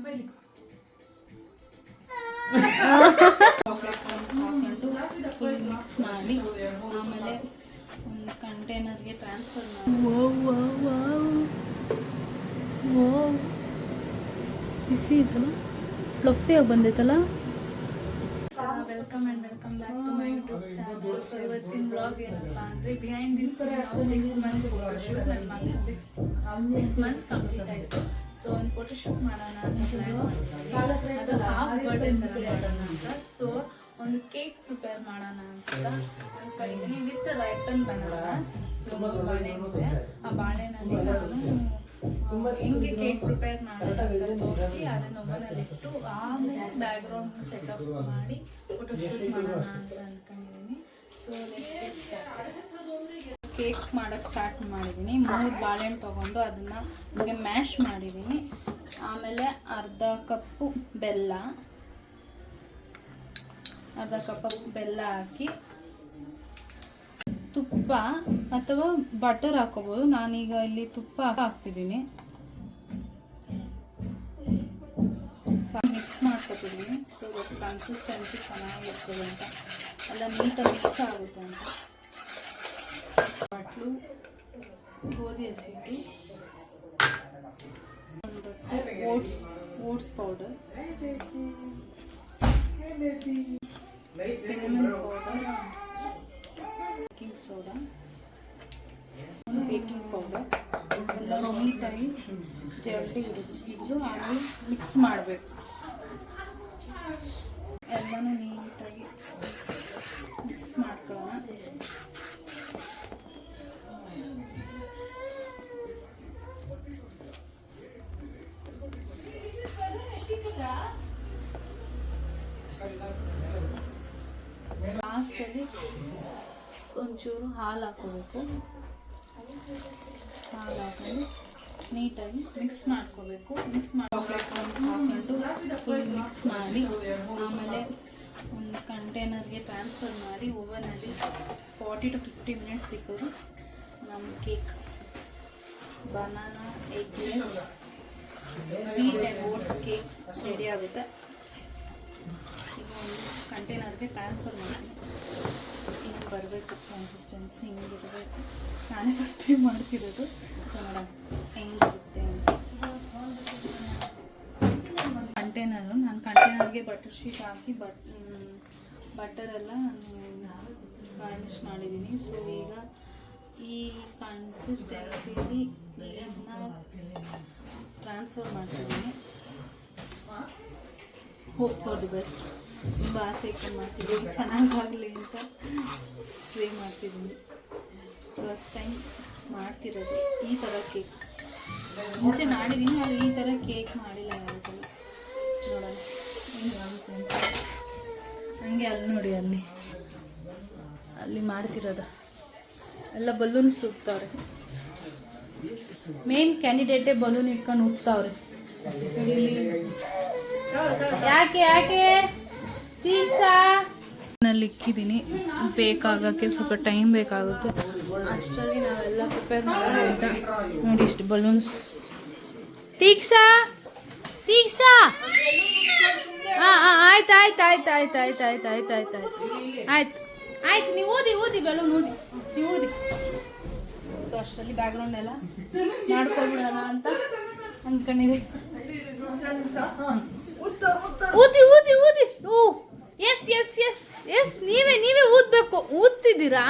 ಹಾಕೊಂಡು full mix ಮಾಡಿ ಆಮೇಲೆ ಒಂದು ಕಂಟೈನರ್ಗೆ ಟ್ರಾನ್ಸ್ಫರ್ ಮಾಡಿ. ಬಿಸಿ ಇತ್ತಲ್ಲ, ಫ್ಲಫಿಯಾಗಿ ಬಂದೈತಲ್ಲ. Welcome and welcome back to my YouTube channel. So ಇವತ್ತಿನ ಬ್ಲಾಗ್ ಏನಪ್ಪ ಅಂದರೆ ಬಿಹೈಂಡ್ ದಿಸ್ 6 months ಫೋಟೋಶೂಟ್. ನನ್ನ ಮಗ 6 months ಕಂಪ್ಲೀಟ್ ಆಯಿತು. ಸೊ ಒಂದು ಫೋಟೋಶೂಟ್ ಮಾಡೋಣ ಅಂತ ಪ್ಲ್ಯಾನ್ ಮಾಡಿದ್ವಿ. ಅದು ಹಾಫ್ ಬರ್ಡೇ ಥರ ಮಾಡೋಣ ಅಂತ. ಸೊ ಒಂದು ಕೇಕ್ ಪ್ರಿಪೇರ್ ಮಾಡೋಣ ಅಂತ ಅಂದ್ಕೊಂಡಿದ್ದೀನಿ ವಿತ್ ರೈಪನ್ ಬನಾನಾಸ್. ಬಾಳೆಹಣ್ಣಿದೆ, ಆ ಬಾಳೆಹಣ್ಣಲ್ಲಿ ನಾನು ಹೆಂಗೆ ಕೇಕ್ ಪ್ರಿಪೇರ್ ಮಾಡೋದು ಅಂತ ತೋರಿಸಿ ಅದನ್ನು ಓವನಲ್ಲಿಟ್ಟು ಆಮೇಲೆ ಬ್ಯಾಕ್ಗ್ರೌಂಡ್ ಸೆಟಪ್ ಮಾಡಿ ಫೋಟೋಶೂಟ್ ಮಾಡೋಣ ಅಂತ ಅಂದ್ಕೊಂಡಿದ್ದೀನಿ. ಸೊ ಕೇಕ್ ಮಾಡೋಕ್ಕೆ ಸ್ಟಾರ್ಟ್ ಮಾಡಿದ್ದೀನಿ. 3 ಬಾಳೆಹಣ್ಣು ತೊಗೊಂಡು ಅದನ್ನು ಹೀಗೆ ಮ್ಯಾಶ್ ಮಾಡಿದ್ದೀನಿ. ಆಮೇಲೆ ಅರ್ಧ ಕಪ್ಪು ಬೆಲ್ಲ ಹಾಕಿ ತುಪ್ಪ ಅಥವಾ ಬಟರ್ ಹಾಕೋಬೋದು. ನಾನೀಗ ಇಲ್ಲಿ ತುಪ್ಪ ಹಾಕ್ತಿದ್ದೀನಿ. ಮಿಕ್ಸ್ ಮಾಡ್ಕೊತಿದ್ದೀನಿ. ಸೊ ಇವತ್ತು ಕನ್ಸಿಸ್ಟೆನ್ಸಿ ಚೆನ್ನಾಗಿರ್ತದೆ ಅಂತ, ಎಲ್ಲ ನೀಟಾಗಿ ಮಿಕ್ಸ್ ಆಗುತ್ತೆ ಅಂತ. ಬಟ್ಲು ಗೋಧಿ ಹಸಿಟ್ಟು, oats powder, cinnamon powder, baking soda, baking powder ಎಲ್ಲ ನೀಟಾಗಿ ಜಲ್ದಿ ಹಿಡಿದು ಆಮೇಲೆ ಮಿಕ್ಸ್ ಮಾಡಬೇಕು. ಎಲ್ಲನೂ ನೀಟಾಗಿ ಮಿಕ್ಸ್ ಮಾಡ್ಕೊಳ್ಳೋಣ. ಲಾಸ್ಟಲ್ಲಿ ಒಂಚೂರು ಹಾಲು ಹಾಕೋಬೇಕು. ಹಾಲು ಹಾಕೊಂಡು ನೀಟಾಗಿ ಮಿಕ್ಸ್ ಮಾಡ್ಕೋಬೇಕು. ಮಿಕ್ಸ್ ಹಾಕೊಂಡು ಫುಲ್ ಮಿಕ್ಸ್ ಮಾಡಿ ಆಮೇಲೆ ಒಂದು ಕಂಟೈನರ್ಗೆ ಟ್ರಾನ್ಸ್ಫರ್ ಮಾಡಿ ಓವನಲ್ಲಿ 40 to 50 minutes ಸಿಕ್ಕೋದು ನಮ್ಮ cake banana eggless sweet and oats cake ready ಆಗುತ್ತೆ. ಈಗ ಒಂದು ಕಂಟೈನರ್ಗೆ ಟ್ರಾನ್ಸ್ಫರ್ ಮಾಡಿ ಹಿಂಗೆ ಬರಬೇಕು. ಕನ್ಸಿಸ್ಟೆನ್ಸಿ ಹಿಂಗೆ ಇರಬೇಕು. ನಾನೇ ಫಸ್ಟ್ ಟೈಮ್ ಮಾಡ್ತಿರೋದು. ಸೊ ನೋಡೋಣ ಹೆಂಗಿರುತ್ತೆ ಅಂತ. ನಾನು ಕಂಟೈನರ್ಗೆ ಬಟರ್ ಶೀಟ್ ಹಾಕಿ ಬಟರೆಲ್ಲ ನಾನು ಗಾರ್ನಿಷ್ ಮಾಡಿದ್ದೀನಿ. ಸೊ ಈಗ ಈ ಕನ್ಸಿಸ್ಟೆನ್ಸಿಲಿ ಇದನ್ನು ಟ್ರಾನ್ಸ್ಫರ್ ಮಾಡ್ತಿದ್ದೀನಿ. Hope for the best. ತುಂಬ ಆಸೆ ಇಟ್ಕೊಂಡು ಮಾಡ್ತಿದ್ದೀನಿ, ಚೆನ್ನಾಗಾಗಲಿ ಅಂತ ಪ್ರೇ ಮಾಡ್ತಿದ್ದೀನಿ. ಫಸ್ಟ್ ಟೈಮ್ ಮಾಡ್ತಿರೋದು ಈ ಥರ ಕೇಕ್. ಮುಂಚೆ ಮಾಡಿದ್ದೀನಿ, ಆದರೆ ಈ ಥರ ಕೇಕ್ ಮಾಡಿಲ್ಲ ಯಾವಾಗಲೂ. ನೋಡೋಣ ಹೆಂಗಾಗುತ್ತೆ ಅಂತ. ಹಂಗೆ ಅಲ್ಲಿ ನೋಡಿ, ಅಲ್ಲಿ ಮಾಡ್ತಿರೋದು ಎಲ್ಲ ಬಲೂನ್ಸ್ ಉಗ್ತಾವ್ರೆ. ಮೇನ್ ಕ್ಯಾಂಡಿಡೇಟೇ ಬಲೂನ್ ಇಟ್ಕೊಂಡು ಉಗ್ತಾವ್ರೆ. ಯಾಕೆ ನಲ್ಲಿ ಇಕ್ಕಿದ್ದೀನಿ. ಬೇಕಾಗಕ್ಕೆ ಸ್ವಲ್ಪ ಟೈಮ್ ಬೇಕಾಗುತ್ತೆ. ಅಷ್ಟರಲ್ಲಿ ನಾವೆಲ್ಲ ಪ್ರಿಪೇರ್ ಮಾಡೋಣ ಅಂತ ನೋಡಿ. ಇಷ್ಟು ಬಲೂನ್ಸ್. ತೀಕ್ಷಾ ಆಯ್ತು ನೀವು ಊದಿ ಬಲೂನ್ ಊದಿ. ಸೊ ಅಷ್ಟರಲ್ಲಿ ಬ್ಯಾಕ್ಗ್ರೌಂಡ್ ಎಲ್ಲ ಮಾಡ್ಕೊಂಡ್ಬಿಡೋಣ ಅಂತ ಅಂದ್ಕೊಂಡಿದ್ದೆ. ಊದಿ. ಓ ಎಸ್ ನೀವೇ ಊದ್ಬೇಕು. ಊದ್ತಿದ್ದೀರಾ?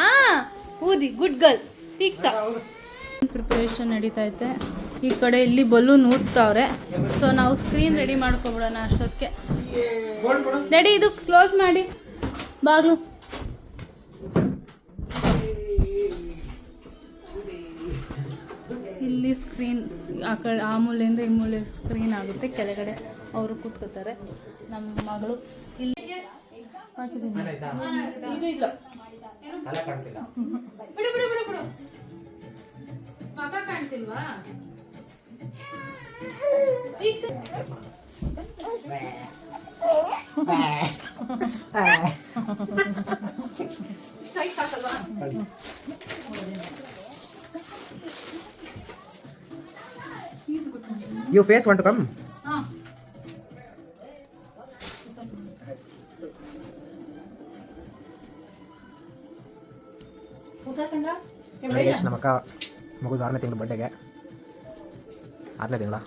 ಊದಿ. Good girl. ತೀಕ್ಷಾ ಪ್ರಿಪರೇಷನ್ ನಡೀತೈತೆ. ಈ ಕಡೆ ಇಲ್ಲಿ ಬಲೂನ್ ಊದ್ತಾವ್ರೆ. ಸೊ ನಾವು ಸ್ಕ್ರೀನ್ ರೆಡಿ ಮಾಡ್ಕೊಬಿಡೋಣ ಅಷ್ಟೊತ್ತಿಗೆ. ರೆಡಿ, ಇದು ಕ್ಲೋಸ್ ಮಾಡಿ ಬಾಗ್ಲು. ಇಲ್ಲಿ ಸ್ಕ್ರೀನ್ ಆ ಕಡೆ ಆ ಮೂಲೆಯಿಂದ ಈ ಮೂಲೆ ಸ್ಕ್ರೀನ್ ಆಗುತ್ತೆ. ಕೆಳಗಡೆ ಅವರು ಕೂತ್ಕೋತಾರೆ. ನಮ್ಮ ಮಗಳು ಇಲ್ಲಿ ಬಿಡು ಮಗ ಕಾಣ್ತಿಲ್ವಾ? You face want to come? Guys ನಮ್ಮ ಅಕ್ಕ ಮಗುದು 6ನೇ ತಿಂಗಳು ಬರ್ಡೇಗೆ 6ನೇ ತಿಂಗಳ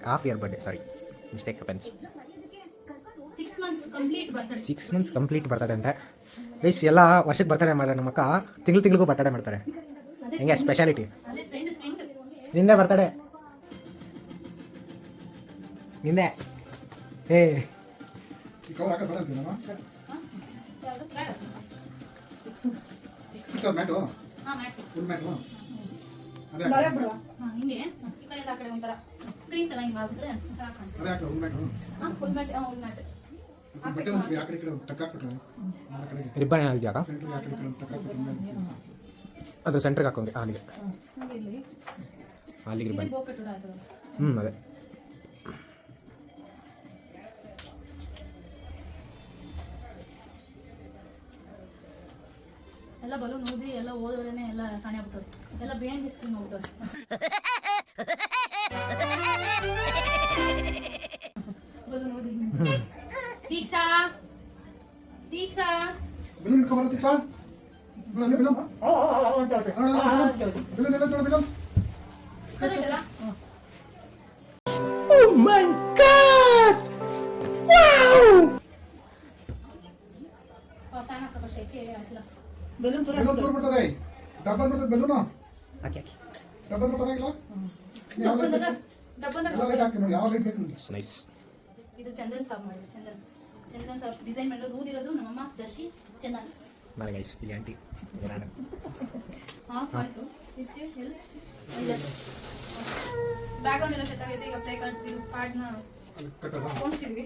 half year birthday sorry mistake happens 6 months complete ಬರ್ತದೆ ಅಂತೆ ಗೈಸ್. ಎಲ್ಲ ವರ್ಷಕ್ಕೆ ಬರ್ತಡೇ ಮಾಡ್ತಾರೆ ನಮ್ಮ ಅಕ್ಕ, ತಿಂಗಳಿಗೂ ಬರ್ತಡೇ ಮಾಡ್ತಾರೆ. ಹೆಂಗೆ ಸ್ಪೆಷಾಲಿಟಿ ನಿಂದೆ ಬರ್ತಡೇ ನಿಂದೆ ಏ ರಿಬ್ಬನ್ ಏನಾಗಿದೆಯಾ ಅದು ಸೆಂಟ್ರಿಗೆ ಹಾಕೊಂಡೆ ಅಲ್ಲಿಗೆ ರಿಬ್ಬನ್ ಅದೇ ಎಲ್ಲ ಬಲೂನ್ ಊದಿ ಎಲ್ಲ ಓದೋರೇನೆ ಎಲ್ಲ ಕಾಣೆ ಬಿಟ್ಟವ್ರು, ಎಲ್ಲ ಬಿಹೈಂಡ್ ದಿ ಸ್ಕ್ರೀನ್ ಹೋಗ್ಬಿಟ್ಟವ್ರು. ಬಲೂನ್ ಊದಿ ದೀಕ್ಷಾ ದೀಕ್ಷಾ ಬೆಲೂನ್ ಕವರ್ ದೀಕ್ಷಾ ಬೆಲೂನ್ ಸರಿಯಲ್ಲ. ಓ ಮೈ ಗಾಡ್ ಫ್ಯಾನ್ ಹಾಕೋ ಶೇಕೆ ಹಾಕಿಲ್ಲ. ಬೆಲೂನ್ ತೋರ್ ಬಿಡ್ತದೆ, ಡಬ್ಬಲ್ ಬಿಡ್ತದೆ ಬೆಲೂನ್ ಹಾಕಿ ಡಬ್ಬಲ್ ಬಿಡ್ತದೆ ಇಲ್ಲ ಡಬ್ಬಂದಾಗ ಎಲ್ಲ ಲೈಟ್ ಹಾಕ್ತೀನಿ ನೋಡಿ, ಯಾವ ಲೈಟ್ ಬೇಕು ನೋಡಿ. ನೈಸ್. ಇದು ಚಂದನ್ ಸಾಬ್ ಮಾಡಿದ್ರು. ಚಂದನ್ ಸಾಬ್ ಡಿಸೈನ್ ಮಾಡಿರೋದು, ಊದಿರೋದು ನಮ್ಮಮ್ಮ ದರ್ಶಿ ಚಂದನ್. ನಾನು ಗೈಸ್ ಇಲ್ಲಿ ಆಂಟಿ ಆಯ್ತು. ಬ್ಯಾಕ್ಗ್ರೌಂಡ್ ಎಲ್ಲ ಸೆಟ್ ಆಗೈತೆ. ಈಗ ಪ್ಲೇ ಕಾರ್ಡ್ಸ್ ಪಾರ್ಟ್ನ ಕೊಡ್ತೀವಿ.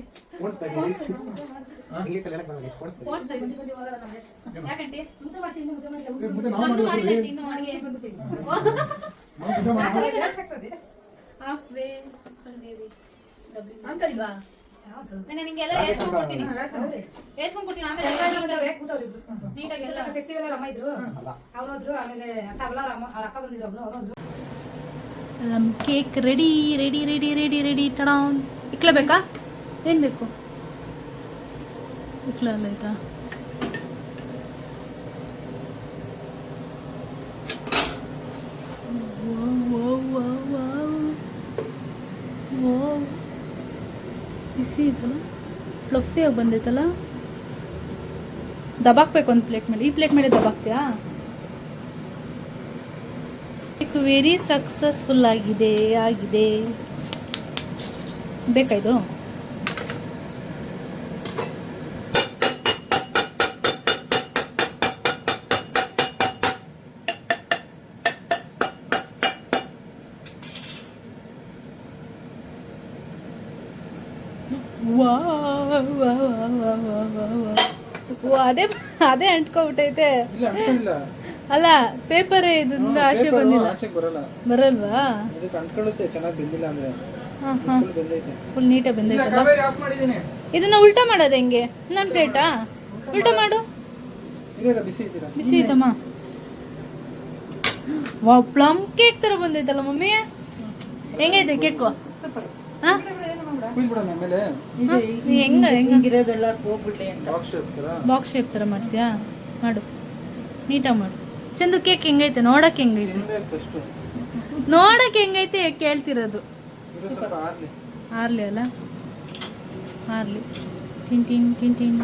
ಯಾಕಂటే ಮುದ್ದೆ ಮಾಡ್ತೀನಿ ನಮ್ದು ಮಾಡಿಲ್ಲ ಇನ್ನು ಅಡುಗೆ ಹಾಫ್ ವೇ ನಾನು ನಿಂಗೆಲ್ಲ ಏರ್ಸ್ಕೊಂಡ್ಬಿಡ್ತೀನಿ ಆಮೇಲೆ ನೀಟಾಗಿ ಎಲ್ಲ ರಮ್ಮ ಇದ್ರು ಅವ್ರೋದ್ರು, ಆಮೇಲೆ ಅಕ್ಕ ಬಂದಿದ್ರು ಅವ್ರೋದ್ರು. ನಮ್ಮ cake ready ready ready ready ready tada. ಇಕ್ಲೆ ಬೇಕಾ? ಏನು ಬೇಕು? ಇಕ್ಲೆ ಅಲ್ಲ ಆಯ್ತಾ? ಬಿಸಿ ಇತ್ತಲ್ಲ, ಫ್ಲಫಿಯಾಗಿ ಬಂದೈತಲ್ಲ. ದಬಾಕ್ಬೇಕು ಒಂದು ಪ್ಲೇಟ್ ಮೇಲೆ. ಈ ಪ್ಲೇಟ್ ಮೇಲೆ ದಬಾಕ್ತೀಯಾ? ವೆರಿ ಸಕ್ಸಸ್ಫುಲ್ ಆಗಿದೆ ಬೇಕಾ ಇದು? ಅದೇ ಅಂಟ್ಕೊಬಿಟ್ಟೈತೆ. ಅಲ್ಲ ಪೇಪರ್ ಇದರಿಂದ ಆಚೆ ಬಂದಿಲ್ಲ. ಬರಲ್ವಾ? ಫುಲ್ ನೀಟಾಗಿ ಬಂದೈತಲ್ಲ. ಇದನ್ನ ಉಲ್ಟಾ ಮಾಡೋದು ಹೆಂಗೆ? ನನ್ನ ಪ್ಲೇಟಾ ಉಲ್ಟಾ ಮಾಡು. ಬಿಸಿ ಐತಮ್ಮ. ವಾ, ಪ್ಲಮ್ ಕೇಕ್ ತರ ಬಂದೈತಲ್ಲ ಮಮ್ಮಿ. ಹೆಂಗೈತೆ ಕೇಕು? ಬಾಕ್ಸ್ ಶೇಪ್ ತರ ಮಾಡ್ತೀಯಾ? ಮಾಡು, ನೀಟಾಗಿ ಮಾಡು. ಚಂದು ಕೇಕ್ ಹೆಂಗೈತೆ? ನೋಡಕ್ಕೆ ಹೆಂಗೈತೆ ಕೇಳ್ತಿರೋದು. ಆರ್ಲಿ ಅಲ್ಲ, early. Tin tin tin tin.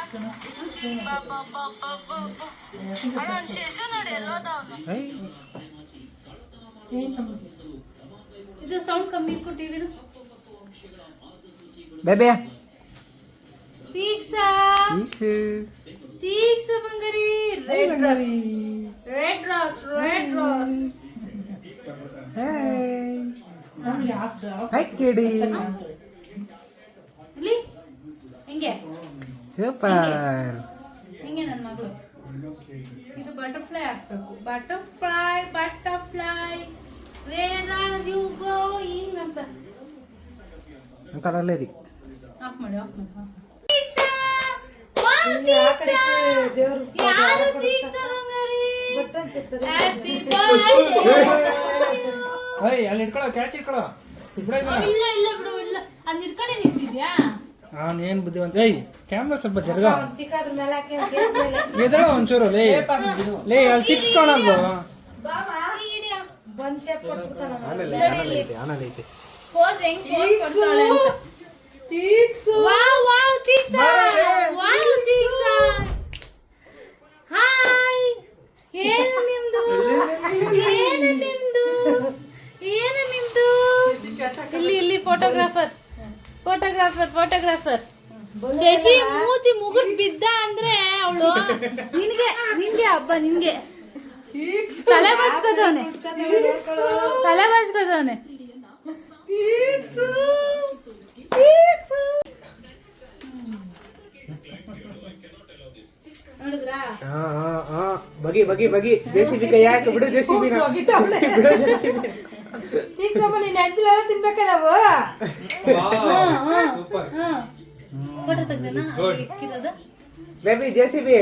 I, ಇದು ಸೌಂಡ್ ಕಮ್ಮಿ ಇಟ್ಕೊ ಟಿವಿದು. ಬೇಬೆ ತೀಕ್ಸಾ ಈಚು. ತೀಕ್ಸಾ ಬಂಗಾರಿ. Red rose. ಹಾಯ್ ನಮ್ಗೆ ಹಾಫ್ ಹಾಯ್ ಕಿಡಿ. ಇಲ್ಲಿ ಹಿಂಗೆ ಸೂಪರ್. ಹಿಂಗೆ ನನ್ನ ಮಗಳು. ಇದು ಬಟರ್ಫ್ಲೈ ಹಾಕ್ಬೇಕು. Butterfly where are you going ಅಂತ ಅಂಕಲ್ ಅಲ್ಲೇ ರೀ. ಆಫ್ ಮಾಡಿ. ತೀಕ್ಸಾ ವಾವ್ ತೀಕ್ಸಾ. ದೇವ್ರು ಯಾರು ತೀಕ್ಸಾ ಬಂಗಾರಿ. ಬಟನ್ ಸರಿ ಹ್ಯಾಪಿ ಬರ್ತ್ಡೇ. ಓಯ್ ಅಲ್ಲಿ ಇಟ್ಕೊಳ್ಳೋ, ಕ್ಯಾಚ್ ಇಟ್ಕೊಳ್ಳೋ. ಇಲ್ಲ ಬಿಡು ಇಲ್ಲ. ಅದ್ ಹಿಡ್ಕೊಂಡೆ ನಿಂತಿದ್ಯಾ? ನಾನೇನ್ ಬುದ್ಧಿವಂತ. ಏಯ್ ಕ್ಯಾಮ್ರಾ ಸ್ವಲ್ಪ ಜರ್ಗ ತಿಕ್ಕಾದ್ರ ಮೇಲೆ ಹಾಕಿ ಕೇಸ್ ಮೇಲೆ ಎದ್ರ ಒಂಚೂರು ಲೇ ಲೇ ಅಲ್ಲಿ ಸಿಕ್ಸ್ಕೊಳಲ್ವ. ಈಗ ಹಿಡಿಯ. ಬಂದ್ ಶೇಪ್ ಕೊಟ್ಬಿಡ್ತಾನ ಆನಲ್ಲೈತೆ. ಪೋಸ್ ಹೆಂಗ್ ಪೋಸ್ ಕೊಡ್ತಾಳೆ ಅಂತ. ವಾವ್ ತೀಕ್ಸಾ. ಹಾಯ್. ಏನು ನಿಮ್ದು? ಇಲ್ಲಿ ಫೋಟೋಗ್ರಾಫರ್. ಶಶಿ ಮೂತಿ ಮುಗುರ್ಸ್ ಬಿದ್ದ ಅಂದ್ರೆ ಅವಳು ನಿನ್ಗೆ ಹಬ್ಬ. ನಿನ್ಗೆ ತಲೆ ಬಾಚ್ಕೋದವನೆ. ನೋಡಿದ್ರಾ? ಬಗಿ ಜೆಸಿಬಿ ಕೈ ಯಾಕೆ ಬಿಡು. ಜೆಸಿಬಿ ಬಿಡು. ಜೆಸಿಬಿ ತೀಕ್ಸಮ್ಮ ನೀನ್ ಹೆಂಚಿಲೆಲ್ಲ ತಿನ್ಬೇಕ ನಾವು. ಫೋಟೋ ತೆಗ್ದನ ಇಕ್ಕಿರೋದು. ಬೇಬಿ ಜೆಸಿಬಿ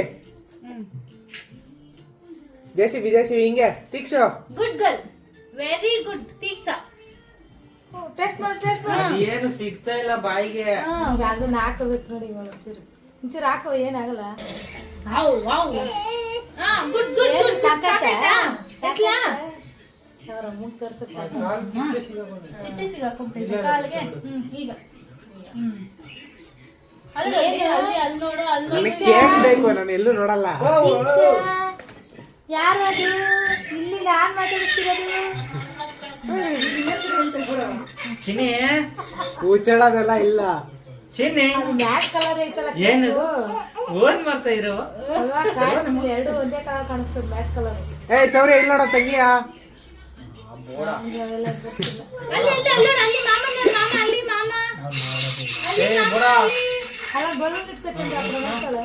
ಹಿಂಗೆ Teeksu. Good girl. Very good Teeksha. Test ಮಾಡಿ ಏನು ಸಿಗ್ತಾ ಇಲ್ಲ ಬಾಯಿಗೆ. ಈಗ ಅದನ್ನ ಹಾಕಬೇಕು ನೋಡಿ. ಇವಾಗ ಒಂಚೂರು ಹಾಕೋ, ಏನಾಗಲ್ಲ. ಗುಡ್ ಸಾಕಾಯ್ತಾ? ಎತ್ಲಾ? ಅವ್ರ ಮುಂದ್ ತೋರ್ಸಕ್ಕೆ ಚಿಟ್ಟೆ ಸಿಗಾಕೊಂಡ್ಬಿಟ್ಟಿದೆ ಕಾಲಿಗೆ. ಈಗ ಅಲ್ಲಿ ನೋಡು. ನನಗೆ ಕೇಕ್ ಬೇಕು, ನಾನು ಎಲ್ಲೂ ನೋಡಲ್ಲ. ಯಾರು ಅದು? ಇಲ್ಲಿ ನಾನ್ ಮಾತಾಡ್ತಿರೋದು. ಚಿನ್ನಿ ಕೂಚಾಡೋದೆಲ್ಲ ಇಲ್ಲ. ಚಿನ್ನಿ ಮ್ಯಾಟ್ ಕಲರ್ ಐತಲ್ಲ. ಏನದು? ಓನ್ ಮಾಡ್ತಾ ಇರೋ ಎರಡು ಒಂದೇ ಕಲರ್ ಕಾಣಿಸ್ತದೆ. Mat colour. ಏಯ್ ಸೌರ್ಯ ಇಲ್ಲಿ ನೋಡ ತಂಗಿಯ. ಅವೆಲ್ಲ ಗೊತ್ತಿಲ್ಲ. ಅಲ್ಲಿ ಮಾಮ. ಅಲ್ಲ ಬಲೂನ್ ಇಟ್ಕೊಚಂದ ಮಾಡ್ತಾಳೆ.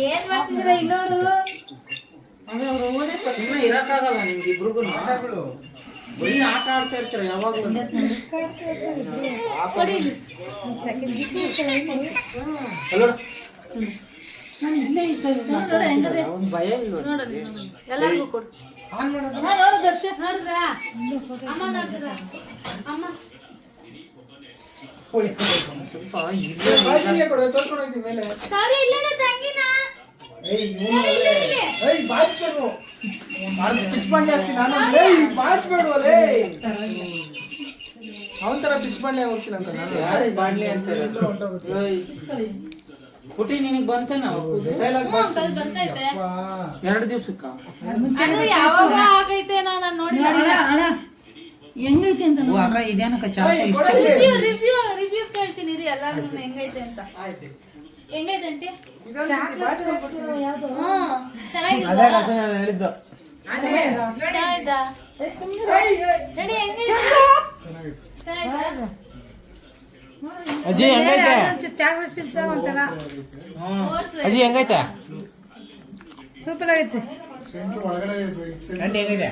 ಏನ್ ಮಾಡ್ತಿದ್ರ ಇಲ್ಲಿ ನೋಡು. ಸುಮ್ಮನೆ ಇರಕ್ಕಾಗಲ್ಲ ನಿಮ್ಗೆ ಇಬ್ರಿಗೂ. ಬರೀ ಆಟ ಆಡ್ತಾ ಇರ್ತೀರ ಯಾವಾಗ. ಕೊಡಿ ಇಲ್ಲಿ. ಅವ್ನ್ ಭಯ ಇಲ್ಲ. ನೋಡಲಿ ಎಲ್ಲರಿಗೂ ಕೊಡು. ನೋಡು ದರ್ಶನ್. ನೋಡಿದ್ರಾ? ಅಮ್ಮ ನೋಡಿದ್ರ? ಅಮ್ಮ ಸ್ವಲ್ಪ ಸಾರಿ ಇಲ್ಲ ತಂಗಿನ. ಅವನ್ ತರ ಪಿಚ್ ಮಾಡ್ಲಿ ಹೋಗ್ತೀನಿ ಅಂತ ನಾನು. ಯಾರು ಬಾಡ್ಲಿ ಅಂತ ಪುಟಿ ನಿನಗ್ ಬಂತೇನ ಬರ್ತೈತೆ. 2 ದಿವ್ಸಕ್ಕ. ಅದು ಯಾವಾಗ ಆಗೈತೆ ನಾನು ನೋಡಿಲ್ಲ. ಹೆಂಗೈತೆ ಅಂತ ಓ ಅಕ್ಕ ಇದೇನಕ್ಕ ಚಾಕು ಇಷ್ಟ. ರಿವ್ಯೂ ಕೇಳ್ತೀನಿ ರೀ ಎಲ್ಲಾರು ಹೆಂಗೈತೆ ಅಂತ. ಹೆಂಗೈತೆ ಅಂಟಿ? ಯಾವ್ದು? ಅದೇ ರಸ ನಾನು ಹೇಳಿದ್ದು. ಚೆನ್ನಾಗಿದ್ದ? ರೆಡಿ ಹೆಂಗೈತೆ? ಚೆನ್ನಾಗಿದ್ದ? ಅಜ್ಜಿ ಹೆಂಗೈತೆ? ಚಾಕ್ಲೇಟ್ ಸಿಗ್ತಾವ ಒಂಥರ. ಅಜ್ಜಿ ಹೆಂಗೈತೆ? ಸೂಪರ್ ಆಗೈತೆ. ಸೆಂಟ್ರ್ ಒಳಗಡೆ ಆಂಟಿ ಹೆಂಗಿದೆ?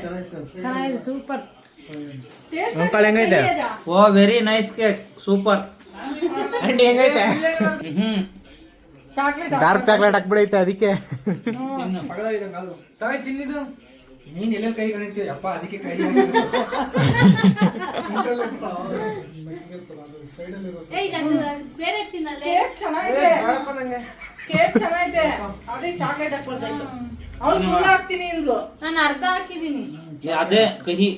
ಚೆನ್ನಾಗಿದೆ. ಸೂಪರ್. ಅಂಕಲ್ ಹೆಂಗೈತೆ? Oh very nice cake. Super. Aunty ಹೆಂಗೈತೆ? ಚಾಕ್ಲೇಟ್ ಡಾರ್ಕ್ ಚಾಕ್ಲೇಟ್ ಹಾಕ್ಬಿಡೈತೆ ಅದಕ್ಕೆ. ತಿನ್ನಿದು ನೀನ್ ಎಲ್ಲ ಕೈ ಕಾಣಿರ್ತೀವಿ ಅಪ್ಪ ಅದಕ್ಕೆ ಕೈ ಏಯ್ ನಾನು ಬೇರೆ ತಿನ್ನಲ್ಲೇ. ಚೆನ್ನಾಗಿದೆ. ಕೇಕ್ ಚೆನ್ನಾಗಿದೆ. ಅದೇ ಚಾಕ್ಲೇಟ್ ಹಾಕ್ಬಾರ್ದಾಯ್ತು. ಅವ್ರು ಫುಲ್ ಹಾಕ್ತೀನಿ. ಇಲ್ಗು ನಾನು ಅರ್ಧ ಹಾಕಿದೀನಿ. ಅದೇ ಕಹಿ.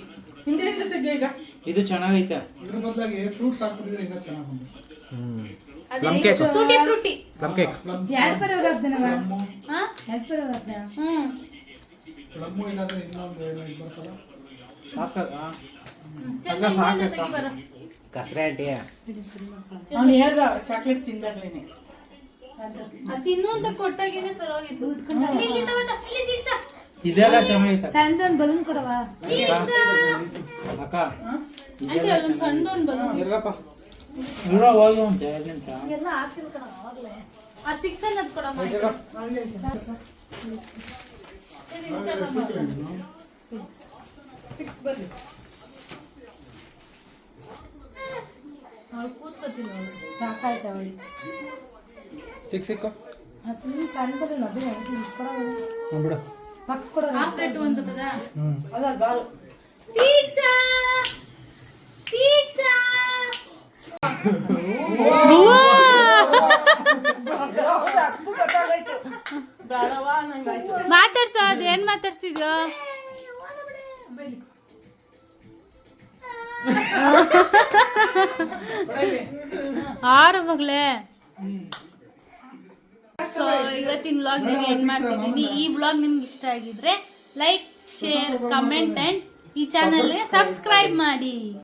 ಹಿಂದೆ ತೆಗ್ದೆ ಈಗ. ಇದು ಚೆನ್ನಾಗೈತೆ. ಇದ್ರ ಬದಲಾಗಿ ಫ್ರೂಟ್ಸ್ ಹಾಕ್ಬಿಟ್ಟಿದ್ರೆ ಇನ್ನೂ ಚೆನ್ನಾಗಿ ಬಂದು plum cake tutti Frooti. Plum cake ಎರಡು ಪರ ಹೋಗಾಗ್ತಾನವ ಹಾ? ಎರಡು ಪರ ಹೋಗಾಗ್ತಾನ ಪ್ಲಮ್ಮು ಇಲ್ಲಾಂದ್ರೆ ಇನ್ನೊಂದು ಏನೋ ಇದು ಬರ್ತಲ್ಲ ಸಾಕಾಗ ಜಲ್ದಿ ತೆಗಿ ಬರೋ. ಕಸರೆ ಆಂಟಿ ಅವ್ನು ಹೇಳ್ದ ಚಾಕ್ಲೇಟ್ ತಿಂದಾಗ್ಲೇನೆ. ಅದು ತಿನ್ನು ಅಂತ ಕೊಟ್ಟಾಗೇನೆ ಸರೋಗಿತ್ತು. ಇಲ್ಲಿ ತಗೋತಾ, ಇಲ್ಲಿ ದೀಕ್ಷಾ. ಇದೆಲ್ಲ ಚೆನ್ನಾಗೈತೆ ಸಣ್ಣದೊಂದು ಬಲೂನ್ ಕೊಡವ ಅಕ್ಕ. ಆಂಟಿ ಅಲ್ಲೊಂದು ಸಣ್ಣದೊಂದು ಬಲೂನ್ ಇರ್ಗಪ್ಪ ಇರೋ ಹೋಗಿ ಉಂಟು ಅದೆಂತ ಎಲ್ಲ ಹಾಕಿರ್ತಾರ ಅವಾಗ್ಲೇ. ಆ 6 ಅನ್ನೋದು ಕೊಡಮ್ಮ. ಇದು Instagram ಅಲ್ಲಿ. 6 ಬರ್ಲಿ. ಅವ್ಳು ಕೂತ್ಕೊತೀನಿ ಅವ್ಳು. ಸಾಕಾಯ್ತು ಅವಳಿಗೆ ಸಿಕ್ಕು ಅದು ಸಣ್ಣ ಬಲೂನ್ ಅದು ಬಿಡು ಪಕ್ಕ ಕೊಡೋ ಹಾಫ್ ಪೆಟ್ಟು ಒಂದು ಬರ್ತದಾ? ಅಲ್ಲ ಬಾಲ್. ದೀಕ್ಷಾ ದೀಕ್ಷಾ ಬೇಡವಾ ನಂಗಾಯ್ತು. ಮಾತಾಡ್ಸೋ. ಅದು ಏನ್ ಮಾತಾಡ್ತಿದ್ಯೋ? ಆರು ಮಗಳೇ. ಸೊ ಇವತ್ತಿನ ವ್ಲಾಗ್ ಎಂಡ್ ಮಾಡ್ತಿದ್ದೀನಿ. ಈ ವ್ಲಾಗ್ ನಿಮ್ಗೆ ಇಷ್ಟ ಆಗಿದ್ರೆ ಲೈಕ್, ಶೇರ್, ಕಮೆಂಟ್ ಅಂಡ್ ಈ ಚಾನಲ್ಗೆ ಸಬ್ಸ್ಕ್ರೈಬ್ ಮಾಡಿ.